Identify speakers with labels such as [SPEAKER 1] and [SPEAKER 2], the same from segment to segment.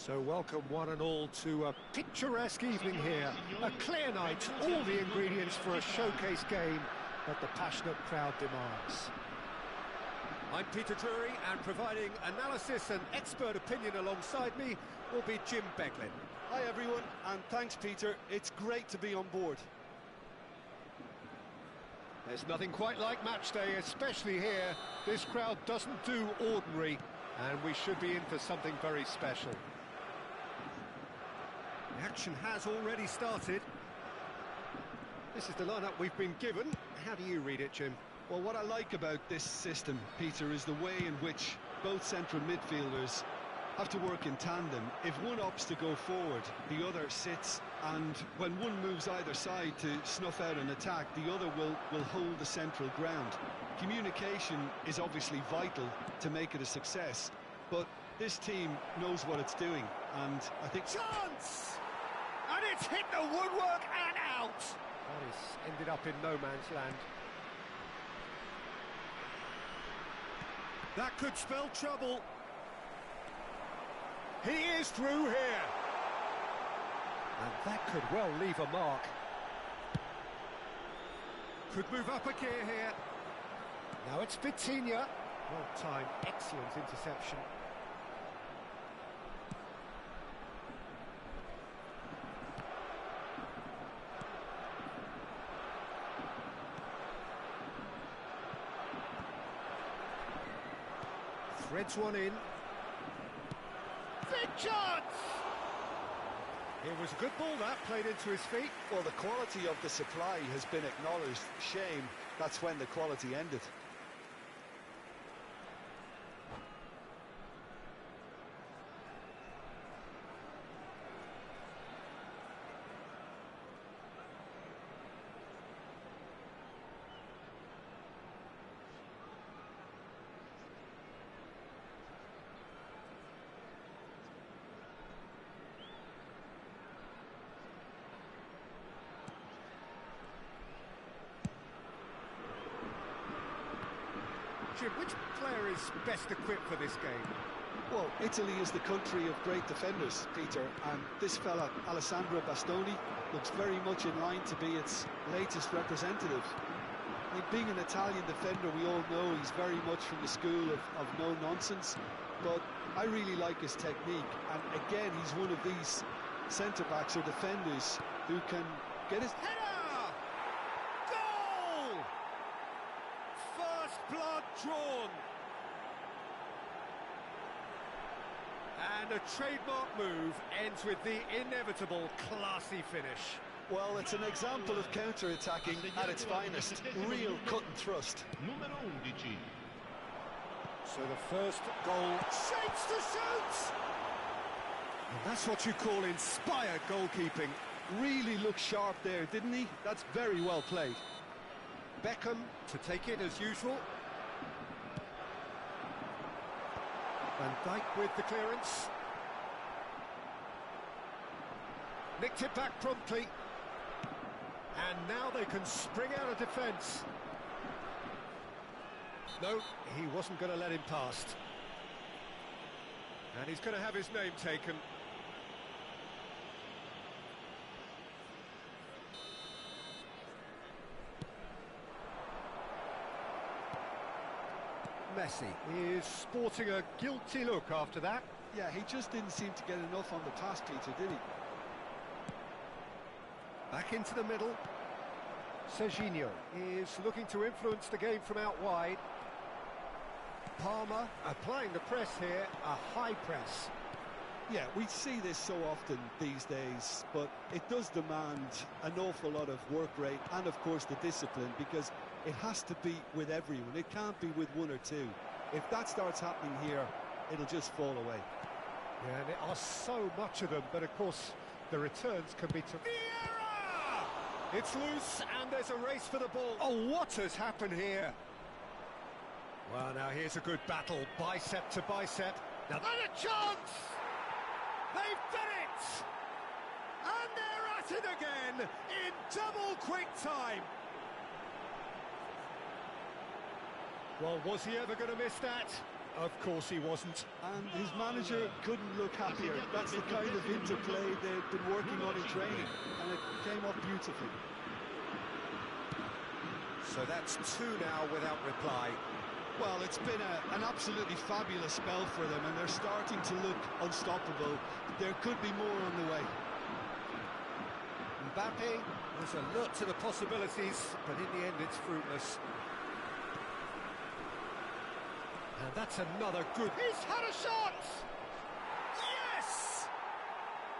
[SPEAKER 1] So welcome one and all to a picturesque evening here. A clear night, all the ingredients for a showcase game that the passionate crowd demands. I'm Peter Drury, and providing analysis and expert opinion alongside me will be Jim Beglin.
[SPEAKER 2] Hi everyone, and thanks Peter, it's great to be on board.
[SPEAKER 1] There's nothing quite like match day, especially here. This crowd doesn't do ordinary, and we should be in for something very special. The action has already started. This is the lineup we've been given. How do you read it, Jim?
[SPEAKER 2] Well, what I like about this system, Peter, is the way in which both central midfielders have to work in tandem. If one opts to go forward, the other sits, and when one moves either side to snuff out an attack, the other will hold the central ground. Communication is obviously vital to make it a success, but this team knows what it's doing, and I think...
[SPEAKER 1] Chance! And it's hit the woodwork and out! That is ended up in no man's land. That could spell trouble. He is through here. And that could well leave a mark. Could move up a gear here. Now it's Vitinha. Well timed, excellent interception. Threads one in. Big chance! It was a good ball that, played into his feet.
[SPEAKER 2] Well, the quality of the supply has been acknowledged. Shame, that's when the quality ended.
[SPEAKER 1] Jim, which player is best equipped for this game?
[SPEAKER 2] Well, Italy is the country of great defenders, Peter, and this fella, Alessandro Bastoni, looks very much in line to be its latest representative. I mean, being an Italian defender, we all know he's very much from the school of no-nonsense, but I really like his technique, and again, he's one of these centre-backs or defenders who can get his...
[SPEAKER 1] Blood drawn. And a trademark move ends with the inevitable classy finish.
[SPEAKER 2] Well, it's an example of counter-attacking at its finest. Real cut and thrust.
[SPEAKER 3] Numero 11.
[SPEAKER 1] So the first goal shapes to shoot! And that's what you call inspired goalkeeping.
[SPEAKER 2] Really looked sharp there, didn't he? That's very well played.
[SPEAKER 1] Beckham to take it as usual. Van Dijk with the clearance. Nicked it back promptly. And now they can spring out of defence. No, he wasn't going to let him past. And he's going to have his name taken. Messi is sporting a guilty look after that.
[SPEAKER 2] Yeah, he just didn't seem to get enough on the pass, Peter, did he?
[SPEAKER 1] Back into the middle. Serginho is looking to influence the game from out wide. Palmer applying the press here, a high press.
[SPEAKER 2] Yeah, we see this so often these days, but it does demand an awful lot of work rate and, of course, the discipline, because it has to be with everyone. It can't be with one or two. If that starts happening here, it'll just fall away.
[SPEAKER 1] Yeah, and there are so much of them, but of course, the returns can be to... Vieira! It's loose, and there's a race for the ball. Oh, what has happened here? Well, now here's a good battle, bicep to bicep. Now there's a chance! They've done it! And they're at it again in double quick time. Well, was he ever going to miss that? Of course he wasn't.
[SPEAKER 2] And his manager couldn't look happier. That's the kind of interplay they've been working on in training, and it came off beautifully.
[SPEAKER 1] So that's 2 now without reply.
[SPEAKER 2] Well, it's been an absolutely fabulous spell for them, and they're starting to look unstoppable. There could be more on the way.
[SPEAKER 1] Mbappe was alert to the possibilities, but in the end it's fruitless. And that's another good... He's had a shot! Yes!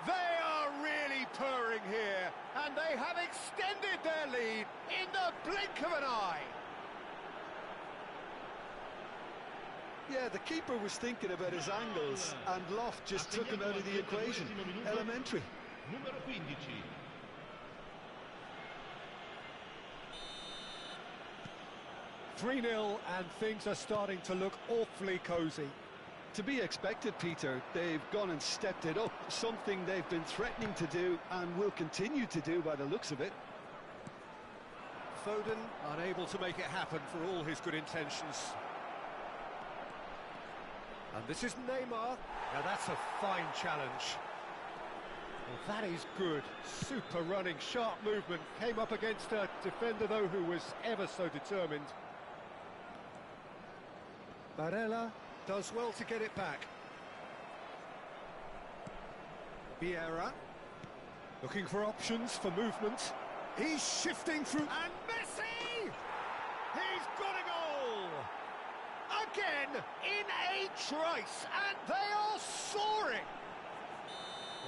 [SPEAKER 1] They are really purring here, and they have extended their lead in the blink of an eye.
[SPEAKER 2] Yeah, the keeper was thinking about his angles, and Loft just took him out of the equation. Elementary.
[SPEAKER 3] Numero 15.
[SPEAKER 1] 3-0, and things are starting to look awfully cosy.
[SPEAKER 2] To be expected, Peter. They've gone and stepped it up, something they've been threatening to do and will continue to do by the looks of it.
[SPEAKER 1] Foden unable to make it happen for all his good intentions. And this is Neymar. Now that's a fine challenge. Well, that is good. Super running, sharp movement. Came up against a defender, though, who was ever so determined. Barella does well to get it back. Vieira looking for options for movement. He's shifting through. And Messi! He's got a goal! Again in a trice, and they are soaring!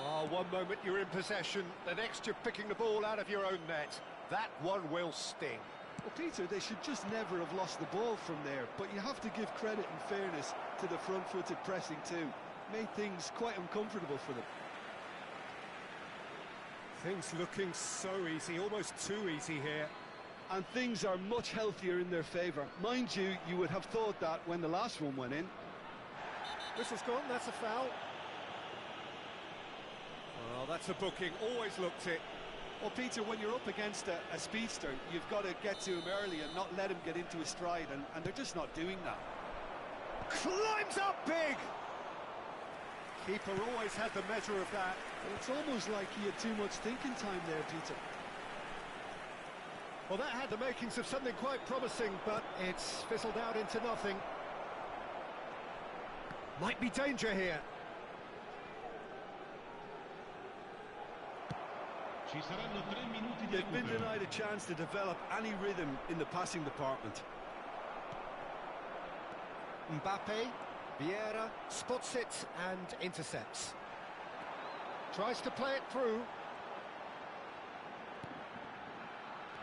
[SPEAKER 1] Well, one moment you're in possession, the next you're picking the ball out of your own net. That one will sting.
[SPEAKER 2] Well, Peter, they should just never have lost the ball from there, but you have to give credit and fairness to the front-footed pressing too. Made things quite uncomfortable for them.
[SPEAKER 1] Things looking so easy, almost too easy here.
[SPEAKER 2] And things are much healthier in their favour. Mind you, you would have thought that when the last one went in.
[SPEAKER 1] Whistle's gone, that's a foul. Well, that's a booking, always looked it.
[SPEAKER 2] Well, Peter, when you're up against a speedster, you've got to get to him early and not let him get into his stride, and they're just not doing that.
[SPEAKER 1] Climbs up big! Keeper always had the measure of that.
[SPEAKER 2] Well, it's almost like he had too much thinking time there, Peter.
[SPEAKER 1] Well, that had the makings of something quite promising, but it's fizzled out into nothing. Might be danger here.
[SPEAKER 2] They've been denied a chance to develop any rhythm in the passing department.
[SPEAKER 1] Mbappe, Vieira, spots it and intercepts. Tries to play it through.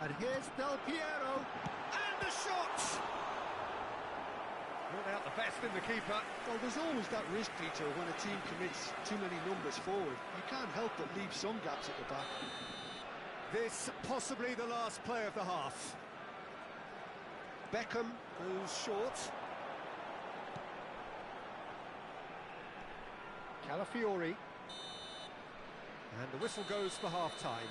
[SPEAKER 1] And here's Del Piero, and the shot! Brought out the best in the keeper.
[SPEAKER 2] Well, there's always that risk, Peter, when a team commits too many numbers forward. You can't help but leave some gaps at the back.
[SPEAKER 1] This possibly the last play of the half. Beckham goes short. Calafiori. And the whistle goes for half-time.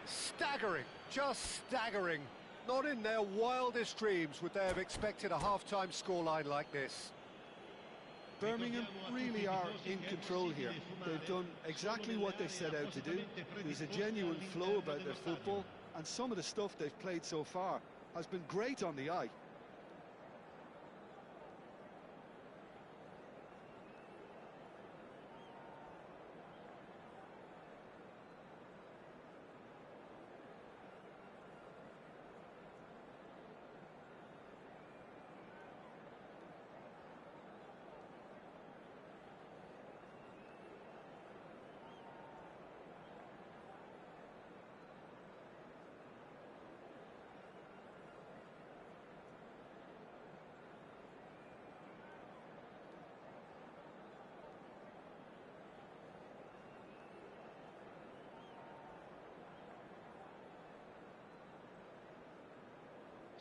[SPEAKER 1] Staggering, just staggering. Not in their wildest dreams would they have expected a half-time scoreline like this.
[SPEAKER 2] Birmingham really are in control here. They've done exactly what they set out to do. There's a genuine flow about their football, and some of the stuff they've played so far has been great on the eye.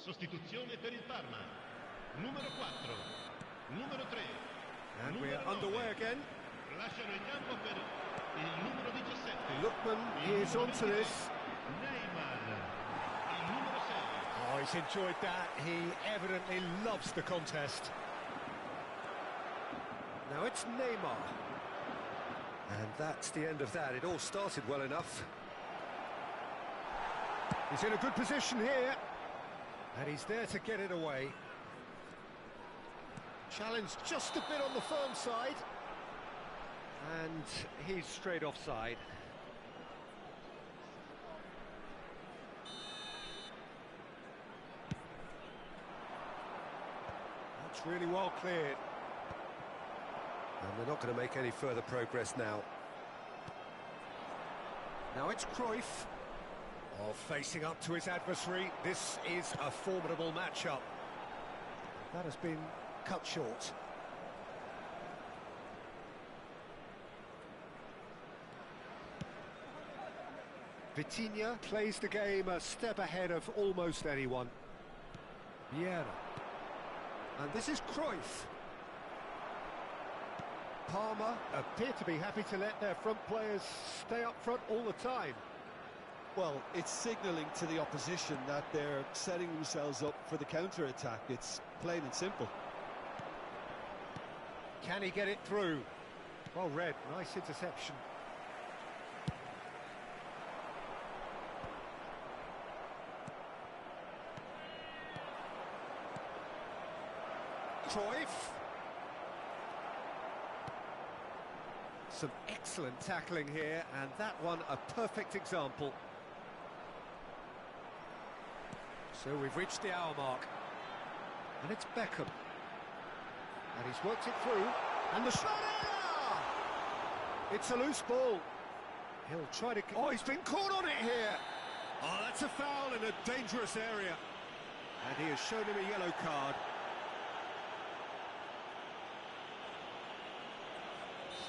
[SPEAKER 3] Sostituzione per il Parma. Numero 4. Numero 3.
[SPEAKER 1] And we're underway again.
[SPEAKER 3] Lasciano il campo per il numero 17.
[SPEAKER 1] Lookman is onto this.
[SPEAKER 3] Neymar. Il numero 6.
[SPEAKER 1] Oh, he's enjoyed that. He evidently loves the contest. Now it's Neymar. And that's the end of that. It all started well enough. He's in a good position here. And he's there to get it away. Challenge just a bit on the firm side. And he's straight offside. That's really well cleared. And they're not going to make any further progress now. Now it's Cruyff. Oh, facing up to his adversary. This is a formidable matchup. That has been cut short. Vitinha plays the game a step ahead of almost anyone. Vieira. And this is Cruyff. Palmer appear to be happy to let their front players stay up front all the time.
[SPEAKER 2] Well, it's signalling to the opposition that they're setting themselves up for the counter-attack. It's plain and simple.
[SPEAKER 1] Can he get it through? Well read, nice interception. Cruyff. Some excellent tackling here, and that one a perfect example. So we've reached the hour mark. And it's Beckham. And he's worked it through. And the shot! It's a loose ball. He'll try to... Oh, he's been caught on it here! Oh, that's a foul in a dangerous area. And he has shown him a yellow card.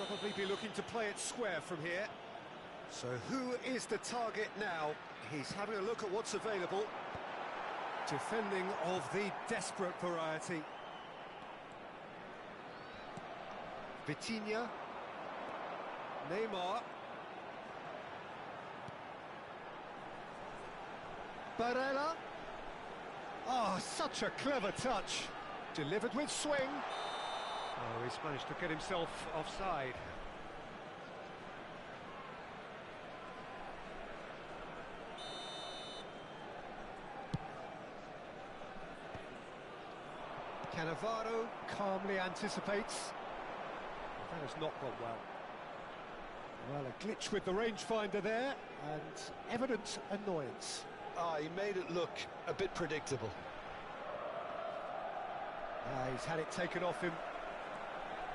[SPEAKER 1] Probably be looking to play it square from here. So who is the target now? He's having a look at what's available. Defending of the desperate variety. Vitinha. Neymar. Barella. Oh, such a clever touch. Delivered with swing. Oh, he's managed to get himself offside. Cannavaro calmly anticipates. That has not gone well. Well, a glitch with the rangefinder there, and evident annoyance.
[SPEAKER 2] He made it look a bit predictable.
[SPEAKER 1] He's had it taken off him.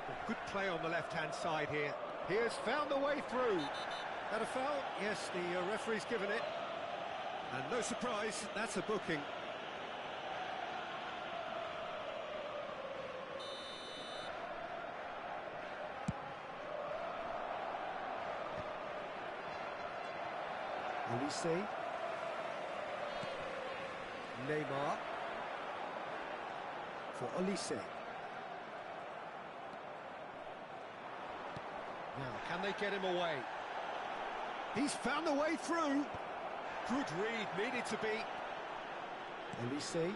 [SPEAKER 1] A good play on the left-hand side here. He has found the way through. That a foul? Yes, the referee's given it. And no surprise, that's a booking. Olise. Neymar. For Olise. Now, can they get him away? He's found the way through. Good read, needed to be. Olise.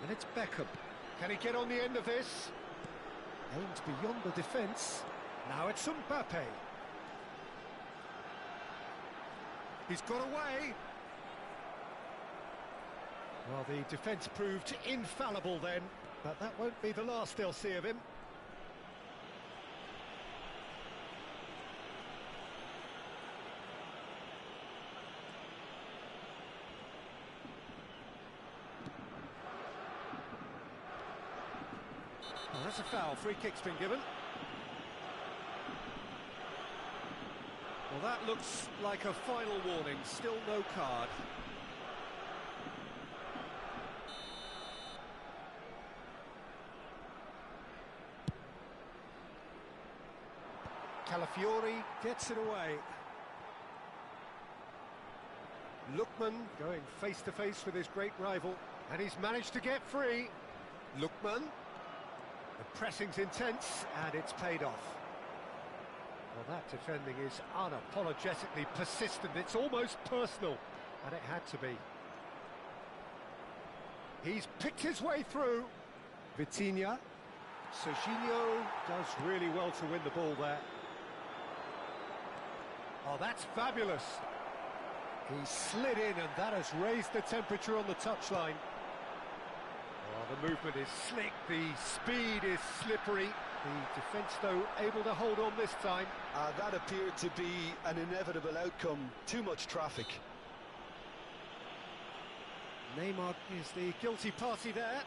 [SPEAKER 1] And it's Beckham. Can he get on the end of this? Aimed beyond the defence. Now it's Mbappe. He's got away. Well, the defence proved infallible then, but that won't be the last they'll see of him. Oh, that's a foul. Free kick's been given. Well, that looks like a final warning. Still no card. Calafiori gets it away. Lookman going face to face with his great rival, and he's managed to get free. Lookman. The pressing's intense, and it's paid off. Well, that defending is unapologetically persistent. It's almost personal, and it had to be. He's picked his way through. Vitinha. Serginho does really well to win the ball there. Oh, that's fabulous. He slid in and that has raised the temperature on the touchline. Oh, the movement is slick, the speed is slippery. The defence, though, able to hold on this time.
[SPEAKER 2] That appeared to be an inevitable outcome. Too much traffic.
[SPEAKER 1] Neymar is the guilty party there.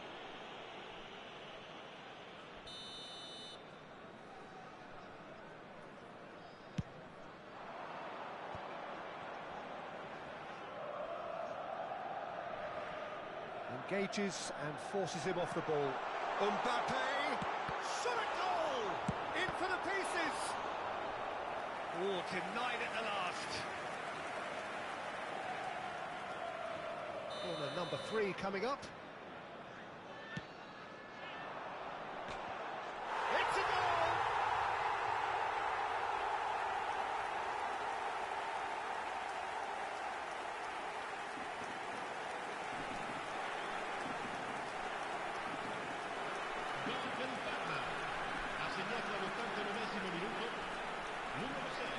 [SPEAKER 1] Engages and forces him off the ball. Mbappe! Shot a goal! In for the pieces! Oh, denied at the last. Corner number 3 coming up. It's a goal!
[SPEAKER 3] Ha segnato all'89esimo minuto, numero 6.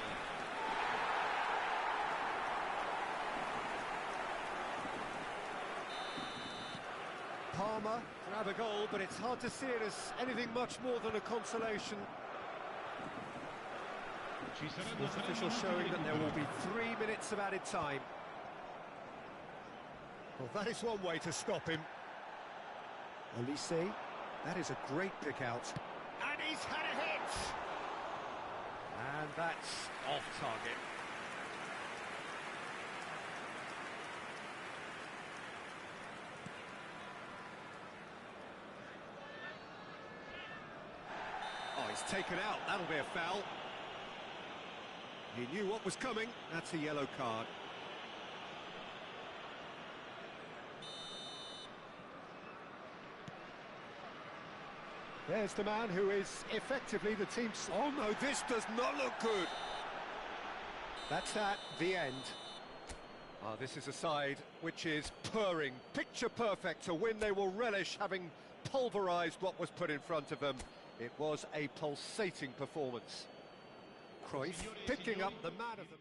[SPEAKER 1] Palmer grab a goal, but it's hard to see it as anything much more than a consolation. Sports official showing that there will be 3 minutes of added time. Well, that is one way to stop him. Olise, that is a great pick out. And he's had a hit! And that's off target. Oh, he's taken out. That'll be a foul. He knew what was coming. That's a yellow card. There's the man who is effectively the team's... Oh no, this does not look good. That's the end. Oh, this is a side which is purring, picture perfect, to win. They will relish having pulverised what was put in front of them. It was a pulsating performance. Cruyff picking up the man of the...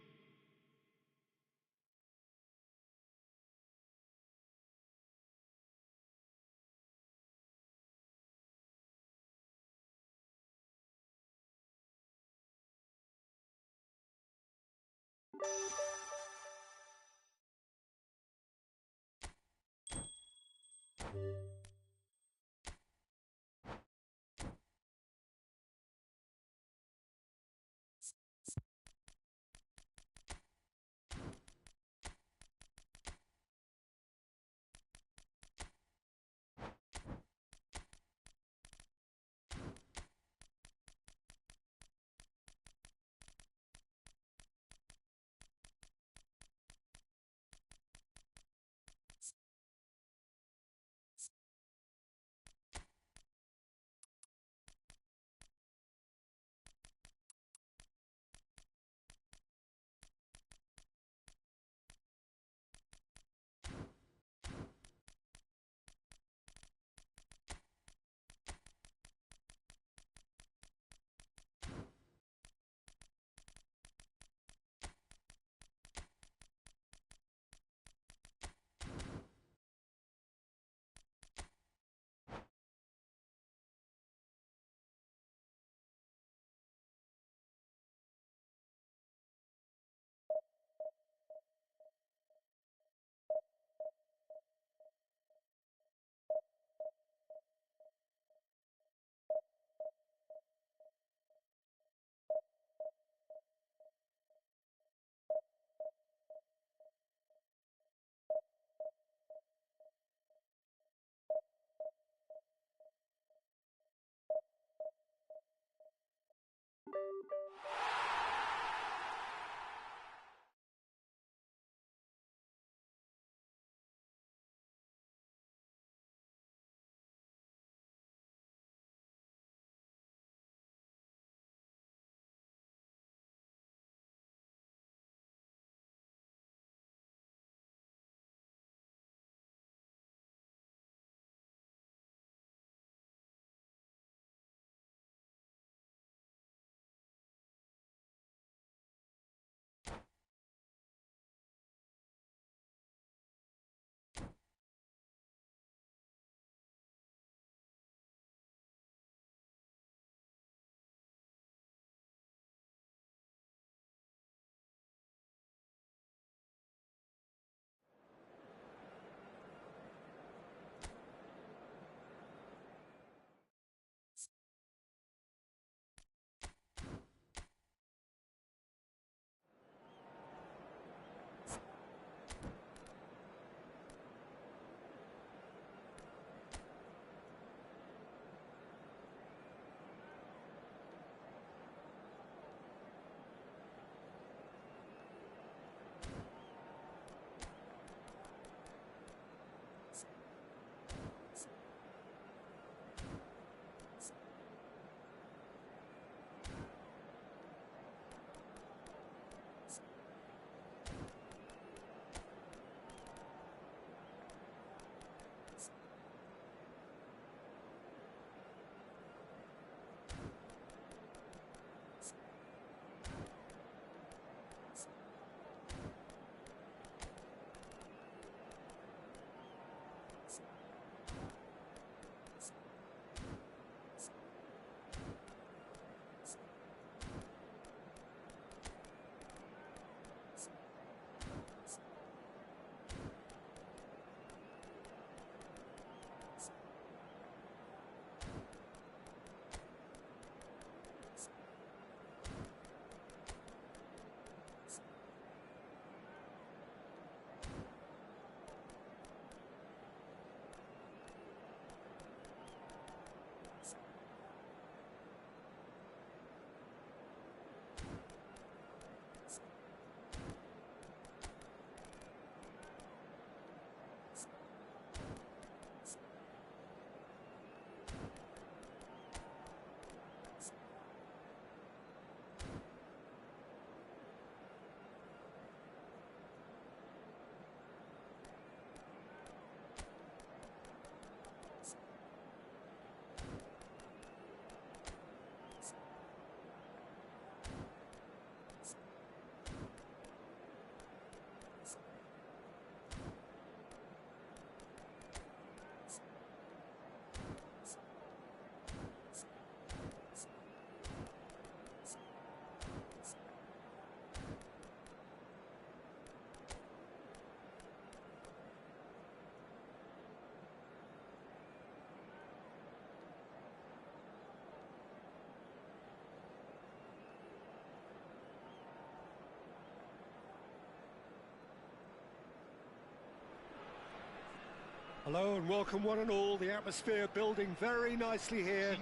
[SPEAKER 1] Hello and welcome one and all. The atmosphere building very nicely here.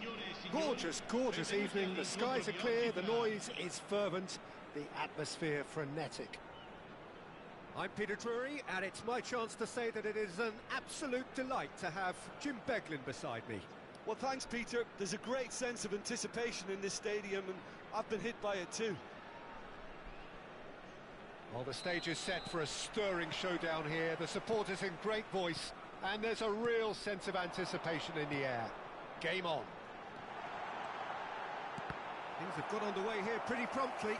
[SPEAKER 1] Gorgeous, gorgeous evening. The skies are clear, the noise is fervent, the atmosphere frenetic. I'm Peter Drury, and it's my chance to say that it is an absolute delight to have Jim Beglin beside me.
[SPEAKER 2] Well, thanks, Peter. There's a great sense of anticipation in this stadium, and I've been hit by it too.
[SPEAKER 1] Well, the stage is set for a stirring showdown here. The supporters in great voice, and there's a real sense of anticipation in the air. Game on. Things have got underway here pretty promptly.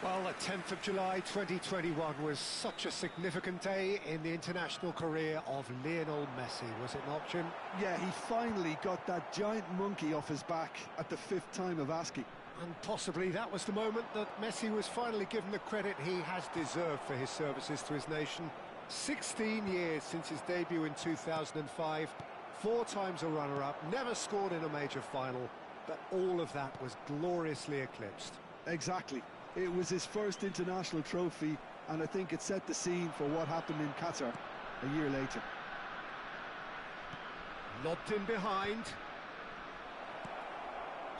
[SPEAKER 1] Well, the 10th of July 2021 was such a significant day in the international career of Lionel Messi, was it not, Jim?
[SPEAKER 2] Yeah, he finally got that giant monkey off his back at the 5th time of asking.
[SPEAKER 1] And possibly that was the moment that Messi was finally given the credit he has deserved for his services to his nation. 16 years since his debut in 2005, 4 times a runner-up, never scored in a major final, but all of that was gloriously eclipsed.
[SPEAKER 2] Exactly. It was his first international trophy, and I think it set the scene for what happened in Qatar a year later.
[SPEAKER 1] Lobbed in behind.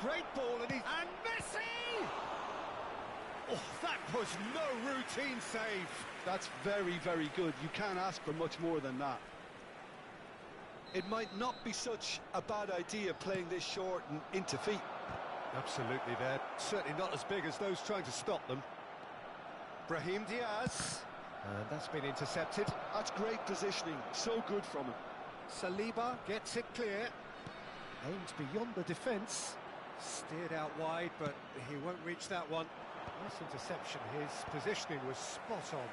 [SPEAKER 1] Great ball, and Messi! Oh, that was no routine save.
[SPEAKER 2] That's very, very good. You can't ask for much more than that. It might not be such a bad idea playing this short and into feet.
[SPEAKER 1] Absolutely, they're certainly not as big as those trying to stop them. Brahim Diaz, and that's been intercepted.
[SPEAKER 2] That's great positioning, so good from him.
[SPEAKER 1] Saliba gets it clear, aimed beyond the defence, steered out wide, but he won't reach that one. Nice interception, his positioning was spot on.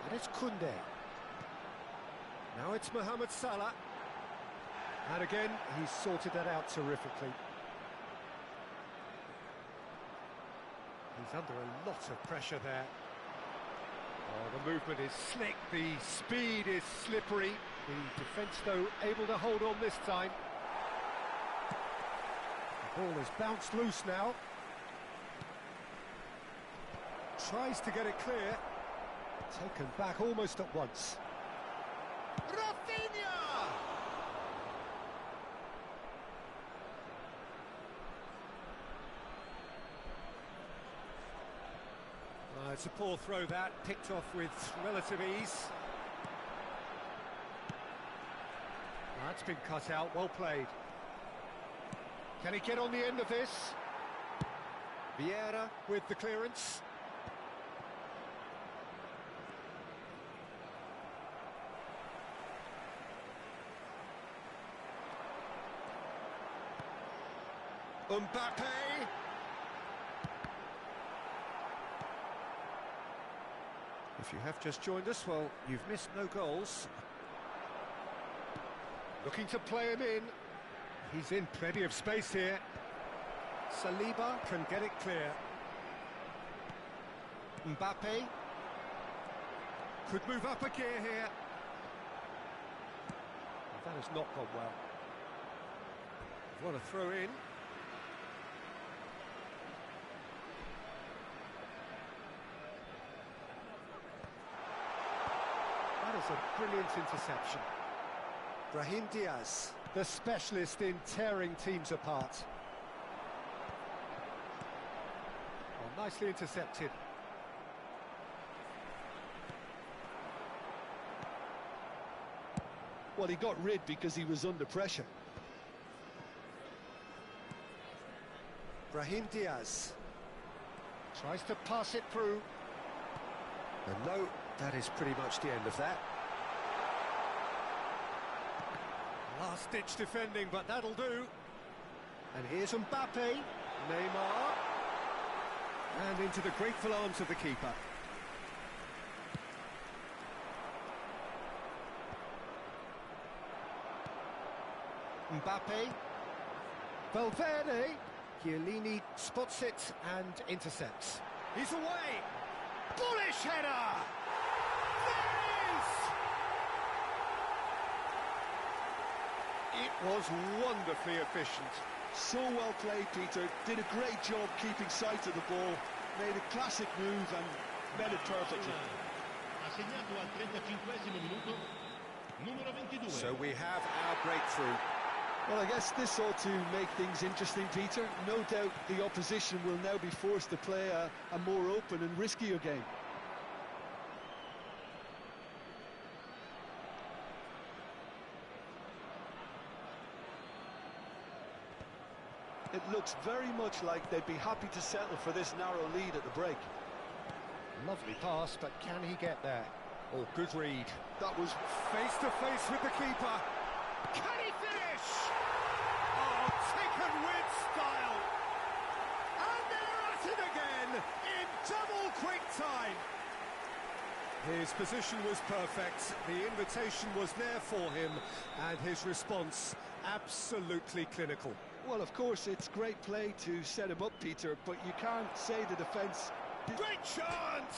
[SPEAKER 1] And it's Koundé. Now it's Mohamed Salah. And again, he's sorted that out terrifically. He's under a lot of pressure there. Oh, the movement is slick, the speed is slippery. The defence, though, able to hold on this time. The ball is bounced loose now. Tries to get it clear. Taken back almost at once. Rafinha! It's a poor throw that, picked off with relative ease. That's been cut out, well played. Can he get on the end of this? Vieira with the clearance. Mbappe! If you have just joined us, well, you've missed no goals. Looking to play him in. He's in plenty of space here. Saliba can get it clear. Mbappe could move up a gear here. That has not gone well. What a throw in. That is a brilliant interception. Brahim Diaz, the specialist in tearing teams apart. Oh, nicely intercepted.
[SPEAKER 2] Well, he got rid because he was under pressure.
[SPEAKER 1] Brahim Diaz tries to pass it through. And no, that is pretty much the end of that. Last-ditch defending, but that'll do. And here's Mbappe, Neymar, and into the grateful arms of the keeper. Mbappe, Valverde, Chiellini spots it and intercepts. He's away! Bullish header! There it is! It was wonderfully efficient.
[SPEAKER 2] So well played, Peter. Did a great job keeping sight of the ball. Made a classic move and met it perfectly.
[SPEAKER 3] segnato al 35esimo minuto, numero 22.
[SPEAKER 1] So we have our breakthrough.
[SPEAKER 2] Well, I guess this ought to make things interesting, Peter. No doubt the opposition will now be forced to play a more open and riskier game. It looks very much like they'd be happy to settle for this narrow lead at the break.
[SPEAKER 1] Lovely pass, but can he get there? Oh, good read.
[SPEAKER 2] That was
[SPEAKER 1] Face to face with the keeper. Can he finish? Oh, taken with style. And they're at it again in double quick time. His position was perfect. The invitation was there for him, and his response absolutely clinical.
[SPEAKER 2] Well, of course, it's great play to set him up, Peter, but you can't say the defence...
[SPEAKER 1] Great chance!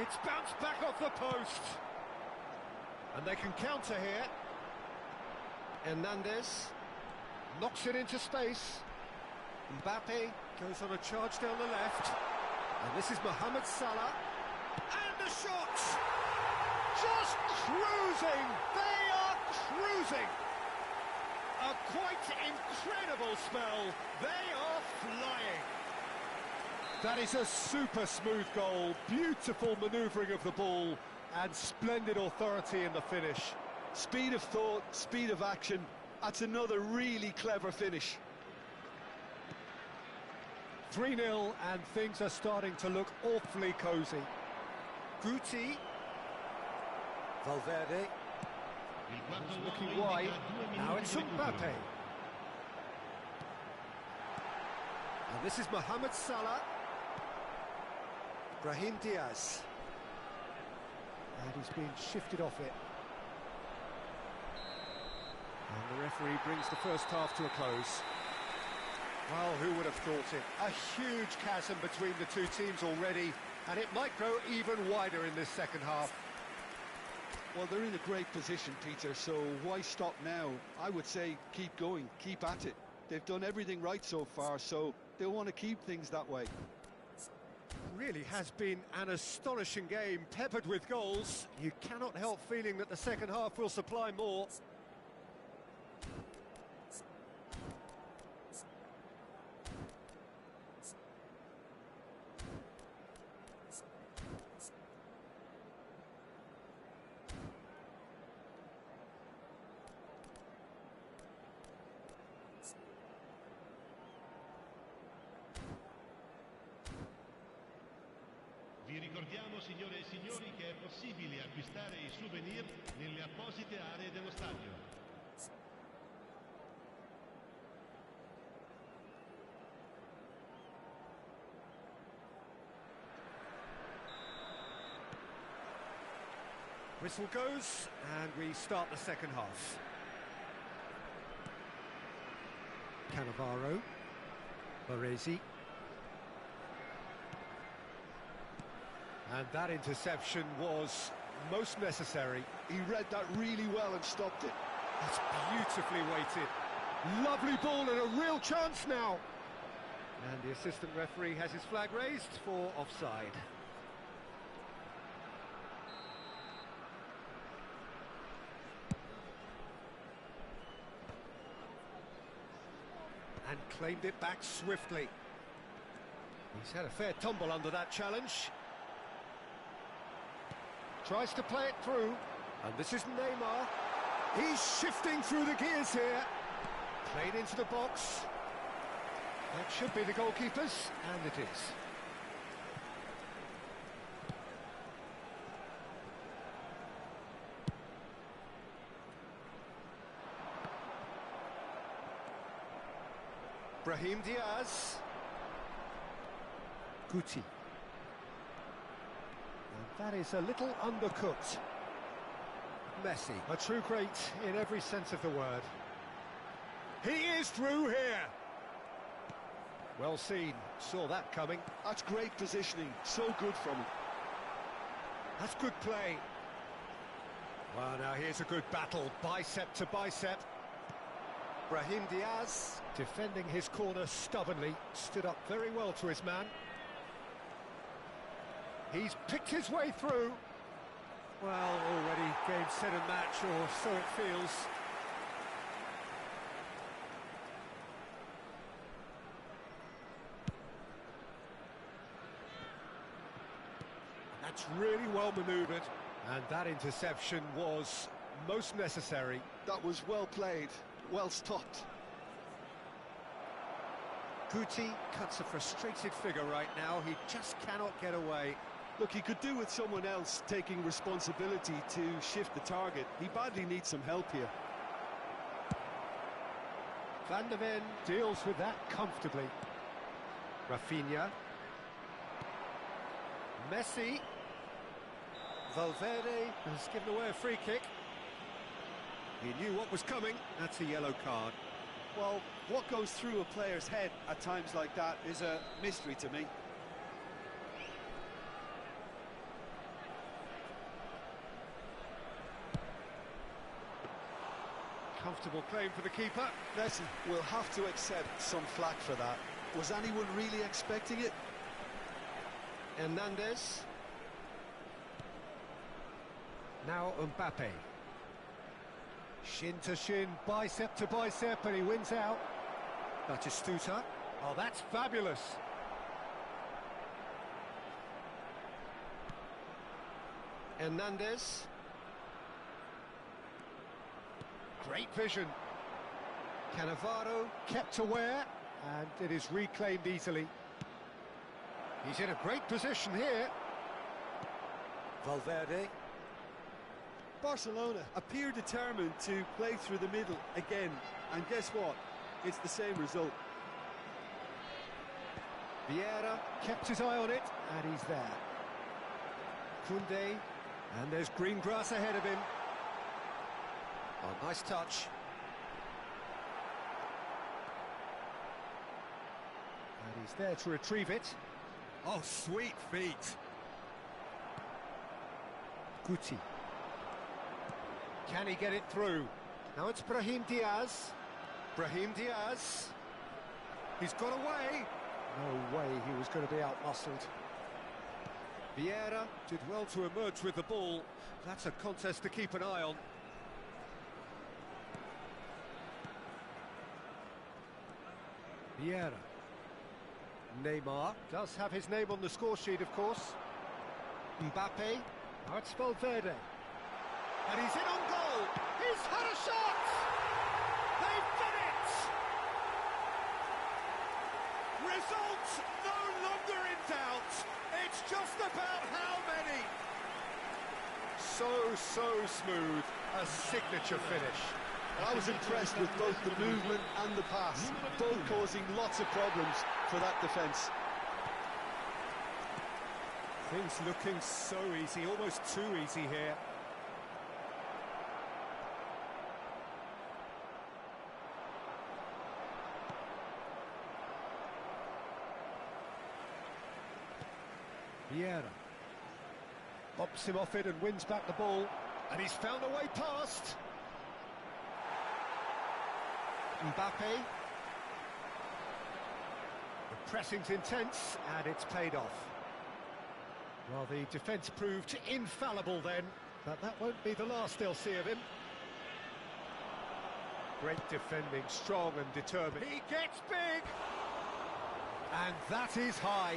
[SPEAKER 1] It's bounced back off the post. And they can counter here. Hernandez knocks it into space. Mbappe goes on a charge down the left. And this is Mohamed Salah. And the shot! Just cruising! They are cruising! A quite incredible spell. They are flying. That is a super smooth goal. Beautiful manoeuvring of the ball and splendid authority in the finish.
[SPEAKER 2] Speed of thought, speed of action. That's another really clever finish.
[SPEAKER 1] 3-0 and things are starting to look awfully cosy. Guti. Valverde. He's looking wide. Now it's Mbappe. And this is Mohamed Salah. Brahim Diaz. And he's being shifted off it. And the referee brings the first half to a close. Well, who would have thought it? A huge chasm between the two teams already, and it might grow even wider in this second half.
[SPEAKER 2] Well, they're in a great position, Peter, so why stop now? I would say keep going, keep at it. They've done everything right so far, so they'll want to keep things that way.
[SPEAKER 1] Really has been an astonishing game, peppered with goals. You cannot help feeling that the second half will supply more.
[SPEAKER 3] Vi ricordiamo, signore e signori, che è possibile acquistare i souvenir nelle apposite aree dello stadio.
[SPEAKER 1] Whistle goes, and we start the second half. Cannavaro. Baresi. And that interception was most necessary.
[SPEAKER 2] He read that really well and stopped it.
[SPEAKER 1] That's beautifully weighted. Lovely ball and a real chance now. And the assistant referee has his flag raised for offside. And claimed it back swiftly. He's had a fair tumble under that challenge. Tries to play it through, and this is Neymar. He's shifting through the gears here. Played into the box. That should be the goalkeeper's, and it is. Brahim Diaz. Guti. That is a little undercooked. Messi, a true great in every sense of the word. He is through here. Well seen, saw that coming.
[SPEAKER 2] That's great positioning, so good from him.
[SPEAKER 1] That's good play. Well, now here's a good battle, bicep to bicep. Brahim Diaz, defending his corner stubbornly, stood up very well to his man. He's picked his way through. Well, already game, set and match, or so it feels. That's really well manoeuvred, and that interception was most necessary.
[SPEAKER 2] That was well played, well stopped.
[SPEAKER 1] Guti cuts a frustrated figure right now. He just cannot get away.
[SPEAKER 2] Look, he could do with someone else taking responsibility to shift the target. He badly needs some help here.
[SPEAKER 1] Van der Ven deals with that comfortably. Rafinha. Messi. Valverde has given away a free kick. He knew what was coming. That's a yellow card.
[SPEAKER 2] Well, what goes through a player's head at times like that is a mystery to me.
[SPEAKER 1] Comfortable claim for the keeper.
[SPEAKER 2] Listen, we'll have to accept some flack for that. Was anyone really expecting it?
[SPEAKER 1] Hernandez. Now Mbappe. Shin to shin, bicep to bicep, and he wins out. Batistuta. Oh, that's fabulous. Hernandez. Great vision. Cannavaro kept aware, and it is reclaimed easily. He's in a great position here. Valverde.
[SPEAKER 2] Barcelona appear determined to play through the middle again, and guess what? It's the same result.
[SPEAKER 1] Vieira kept his eye on it, and he's there. Koundé, and there's green grass ahead of him. Oh, nice touch. And he's there to retrieve it. Oh, sweet feet. Guti. Can he get it through? Now it's Brahim Diaz. Brahim Diaz. He's got away. No way he was going to be out-muscled. Vieira did well to emerge with the ball. That's a contest to keep an eye on. Vieira. Neymar does have his name on the score sheet, of course. Mbappe. Now it's Valverde. And he's in on goal. He's had a shot. They've done it. Results no longer in doubt. It's just about how many. So smooth. A signature finish.
[SPEAKER 2] I was impressed with both the movement and the pass, both causing lots of problems for that defence.
[SPEAKER 1] Things looking so easy, almost too easy here. Vieira bops him off it and wins back the ball, and he's found a way past. Mbappe. The pressing's intense, and it's paid off. Well, the defence proved infallible then, but that won't be the last they'll see of him. Great defending, strong and determined. He gets big! And that is high.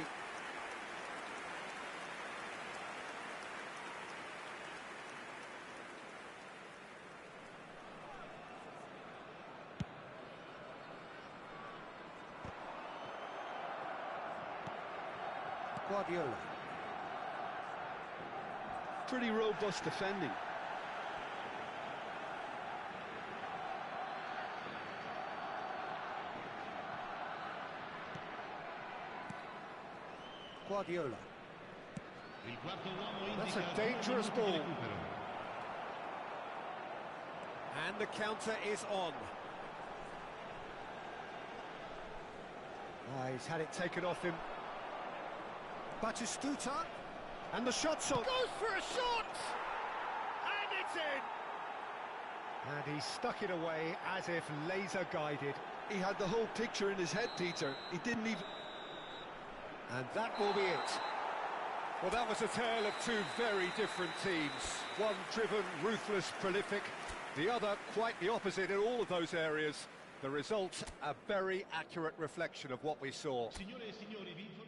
[SPEAKER 1] Guardiola.
[SPEAKER 2] Pretty robust defending.
[SPEAKER 1] Guardiola. That's a dangerous ball. And the counter is on. He's had it taken off him. Batistuta, and the shot's on. Goes for a shot! And it's in! And he stuck it away as if laser guided.
[SPEAKER 2] He had the whole picture in his head, Peter. He didn't even...
[SPEAKER 1] And that will be it. Well, that was a tale of two very different teams. One driven, ruthless, prolific. The other quite the opposite in all of those areas. The result, a very accurate reflection of what we saw.
[SPEAKER 3] Signore e signori, vi